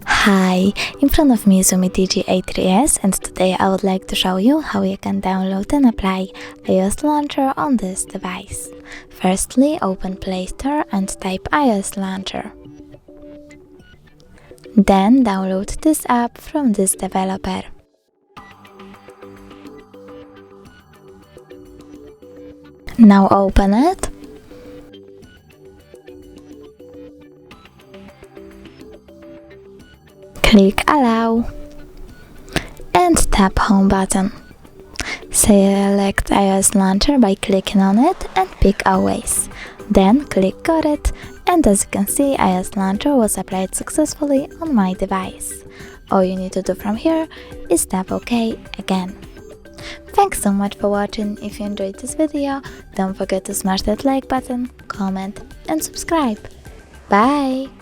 Hi, in front of me is UMIDIGI A3S, and today I would like to show you how you can download and apply iOS Launcher on this device. Firstly, open Play Store and type iOS Launcher. Then download this app from this developer. Now open it. Click Allow and tap Home button. Select iOS Launcher by clicking on it and pick Always. Then click Got it, and as you can see, iOS Launcher was applied successfully on my device. All you need to do from here is tap OK again. Thanks so much for watching. If you enjoyed this video, don't forget to smash that like button, comment and subscribe. Bye!